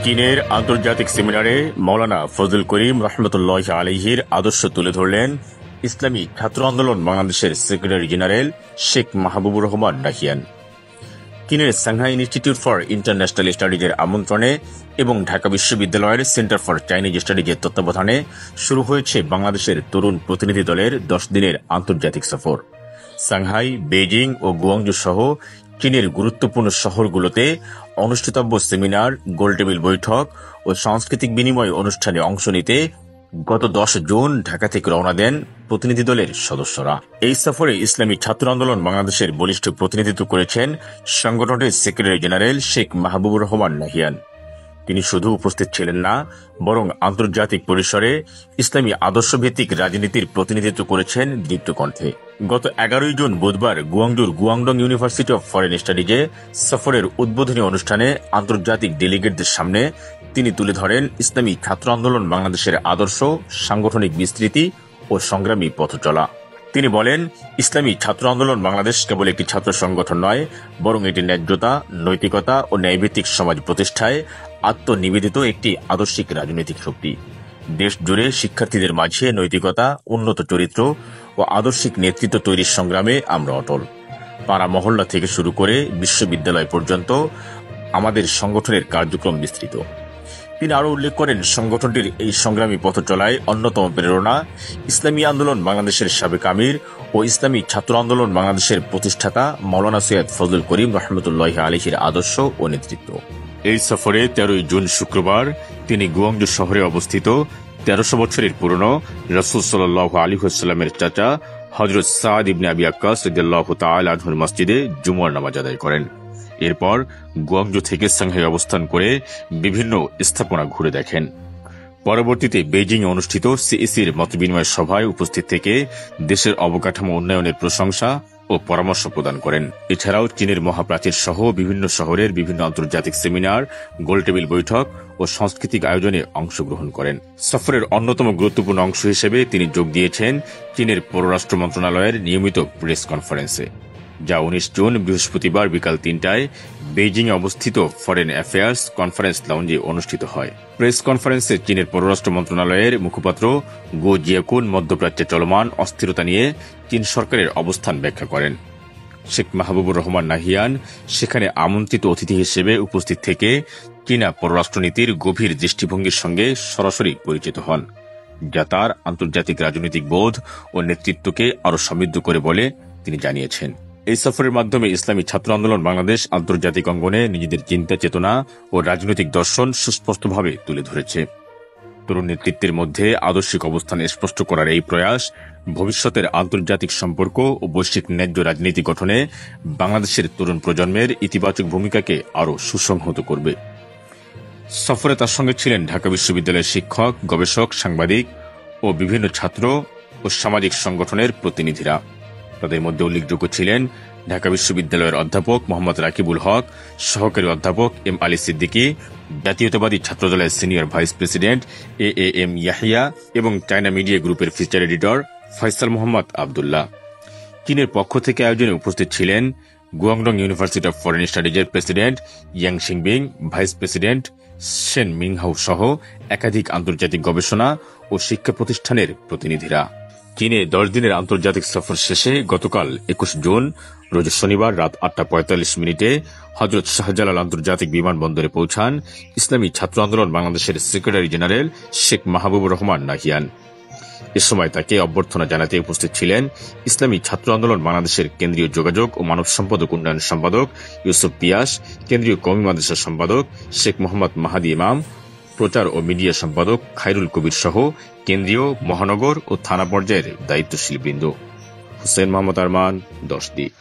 চীনের আন্তর্জাতিক সেমিনারে মৌলানা ফজলুল করিম রহমতুল্লাহ আলাইহির আদর্শ তুলে ধরলেন ইসলামী ছাত্র আন্দোলন বাংলাদেশের সেক্রেটারি জেনারেল শেখ মাহবুবুর রহমান নাহিয়ান। চীনের সাংহাই ইনস্টিটিউট ফর ইন্টারন্যাশনাল স্টাডিজের আমন্ত্রণে এবং ঢাকা বিশ্ববিদ্যালয়ের সেন্টার ফর চাইনিজ স্টাডিজের তত্ত্বাবধানে শুরু হয়েছে বাংলাদেশের তরুণ প্রতিনিধি দলের 10 দিনের আন্তর্জাতিক সফর। সাংহাই, বেইজিং ও গুয়াংজু সহ চীনের গুরুত্বপূর্ণ শহরগুলোতে অনুষ্ঠিতব্য সেমিনার, গোলটেবিল বৈঠক ও সাংস্কৃতিক বিনিময় অনুষ্ঠানে অংশ নিতে গত 10 জুন ঢাকা থেকে রওনা দেন প্রতিনিধি দলের সদস্যরা। এই সফরে ইসলামী ছাত্র আন্দোলন বাংলাদেশের বলিষ্ঠ প্রতিনিধিত্ব করেছেন সংগঠনের সেক্রেটারি জেনারেল শেখ মাহবুবুর রহমান নাহিয়ান। তিনি শুধু উপস্থিত ছিলেন না, বরং আন্তর্জাতিক পরিসরে ইসলামী আদর্শভিত্তিক রাজনীতির প্রতিনিধিত্ব করেছেন দীপ্ত কণ্ঠে। গত 11 জুন বুধবার গুয়াংজুর গুয়াংডং ইউনিভার্সিটি অব ফরেন স্টাডিজে সফরের উদ্বোধনী অনুষ্ঠানে আন্তর্জাতিক ডেলিগেটদের সামনে তিনি তুলে ধরেন ইসলামী ছাত্র আন্দোলন বাংলাদেশের আদর্শ, সাংগঠনিক বিস্তৃতি ও সংগ্রামী পথচলা। তিনি বলেন, ইসলামী ছাত্র আন্দোলন বাংলাদেশ কেবল একটি ছাত্র সংগঠন নয়, বরং এটি ন্যায্যতা, নৈতিকতা ও ন্যায়ভিত্তিক সমাজ প্রতিষ্ঠায় আত্মনিবেদিত একটি আদর্শিক রাজনৈতিক শক্তি। দেশ জুড়ে শিক্ষার্থীদের মাঝে নৈতিকতা, উন্নত চরিত্র ও আদর্শিক নেতৃত্ব তৈরির সংগ্রামে আমরা অটল। পাড়া মহল্লা থেকে শুরু করে বিশ্ববিদ্যালয় পর্যন্ত আমাদের সংগঠনের কার্যক্রম বিস্তৃত। তিনি আরও উল্লেখ করেন, সংগঠনটির এই সংগ্রামী পথ চলায় অন্যতম প্রেরণা ইসলামী আন্দোলন বাংলাদেশের সাবেক আমির ও ইসলামী ছাত্র আন্দোলন বাংলাদেশের প্রতিষ্ঠাতা মাওলানা সৈয়দ ফজলুল করিম রহমতুল্লাহ আলাইহির আদর্শ ও নেতৃত্ব। এই সফরে 13 জুন শুক্রবার তিনি গুয়াংজু শহরে অবস্থিত 1300 বছরের পুরনো রাসূল সাল্লাল্লাহু আলাইহি ওয়াসাল্লামের চাচা হযরত সাদ ইবনে আবি ওয়াক্কাস রাদিয়াল্লাহু তাআলা আনহুর মসজিদে জুমার নামাজ আদায় করেন। এরপর গুয়াংজু থেকে সাংহাই অবস্থান করে বিভিন্ন স্থাপনা ঘুরে দেখেন। পরবর্তীতে বেইজিং এ অনুষ্ঠিত সিইসির মতবিনিময় সভায় উপস্থিত থেকে দেশের অবকাঠামো উন্নয়নের প্রশংসা ও পরামর্শ প্রদান করেন। এছাড়াও চীনের মহাপ্রাচীর সহ বিভিন্ন শহরের বিভিন্ন আন্তর্জাতিক সেমিনার, গোলটেবিল বৈঠক ও সাংস্কৃতিক আয়োজনে অংশগ্রহণ করেন। সফরের অন্যতম গুরুত্বপূর্ণ অংশ হিসেবে তিনি যোগ দিয়েছেন চীনের পররাষ্ট্র মন্ত্রণালয়ের নিয়মিত প্রেস কনফারেন্সে, যা 19 জুন বৃহস্পতিবার বিকাল 3টায় বেইজিং এ অবস্থিত ফরেন অ্যাফেয়ার্স কনফারেন্স লাউঞ্জে অনুষ্ঠিত হয়। প্রেস কনফারেন্সে চীনের পররাষ্ট্র মন্ত্রণালয়ের মুখপাত্র গো জিয়াকুন মধ্যপ্রাচ্যে চলমান অস্থিরতা নিয়ে চীন সরকারের অবস্থান ব্যাখ্যা করেন। শেখ মাহবুবুর রহমান নাহিয়ান সেখানে আমন্ত্রিত অতিথি হিসেবে উপস্থিত থেকে চীনা পররাষ্ট্রনীতির গভীর দৃষ্টিভঙ্গির সঙ্গে সরাসরি পরিচিত হন, যা তার আন্তর্জাতিক রাজনৈতিক বোধ ও নেতৃত্বকে আরও সমৃদ্ধ করে বলে তিনি জানিয়েছেন। এই সফরের মাধ্যমে ইসলামী ছাত্র আন্দোলন বাংলাদেশ আন্তর্জাতিক অঙ্গনে নিজেদের চিন্তা চেতনা ও রাজনৈতিক দর্শন সুস্পষ্টভাবে তুলে ধরেছে। তরুণ নেতৃত্বের মধ্যে আদর্শিক অবস্থান স্পষ্ট করার এই প্রয়াস ভবিষ্যতের আন্তর্জাতিক সম্পর্ক ও বৈশ্বিক ন্যায্য রাজনীতি গঠনে বাংলাদেশের তরুণ প্রজন্মের ইতিবাচক ভূমিকাকে আরও সুসংহত করবে। সফরে তার সঙ্গে ছিলেন ঢাকা বিশ্ববিদ্যালয়ের শিক্ষক, গবেষক, সাংবাদিক ও বিভিন্ন ছাত্র ও সামাজিক সংগঠনের প্রতিনিধিরা। তাদের মধ্যে উল্লেখযোগ্য ছিলেন ঢাকা বিশ্ববিদ্যালয়ের অধ্যাপক মোহাম্মদ রাকিবুল হক, সহকারী অধ্যাপক এম আলী সিদ্দিকী, জাতীয়তাবাদী ছাত্রদলের senior vice president A M Yahya এবং চায়না মিডিয়া গ্রুপের ফিচার এডিটর ফয়সাল মোহাম্মদ আবদুল্লাহ। চীনের পক্ষ থেকে আয়োজনে উপস্থিত ছিলেন গুয়াংডং ইউনিভার্সিটি অব ফরেন স্টাডিজের president Yang Xingbing, vice president Shen Minghao সহ একাধিক আন্তর্জাতিক গবেষণা ও শিক্ষা প্রতিষ্ঠানের প্রতিনিধিরা। চীনে 10 দিনের আন্তর্জাতিক সফর শেষে গতকাল 21 জুন রোজ শনিবার রাত 8:45 হযরত শাহজালাল আন্তর্জাতিক বিমানবন্দরে পৌঁছান ইসলামী ছাত্র আন্দোলন বাংলাদেশের সেক্রেটারি জেনারেল শেখ মাহবুবুর রহমান নাহিয়ান। এ সময় তাকে অভ্যর্থনা জানাতে উপস্থিত ছিলেন ইসলামী ছাত্র আন্দোলন বাংলাদেশের কেন্দ্রীয় যোগাযোগ ও মানব সম্পদ উন্নয়ন সম্পাদক ইউসুফ পিয়াস, কেন্দ্রীয় কওমি মাদ্রাসা সম্পাদক শেখ মোহাম্মদ মাহাদি ইমাম, প্রচার ও মিডিয়া সম্পাদক খায়রুল কবির সহ কেন্দ্রীয়, মহানগর ও থানা পর্যায়ের দায়িত্বশীল বৃন্দ। হুসেন মোহাম্মদ আরমান, 10 দ্বীপ।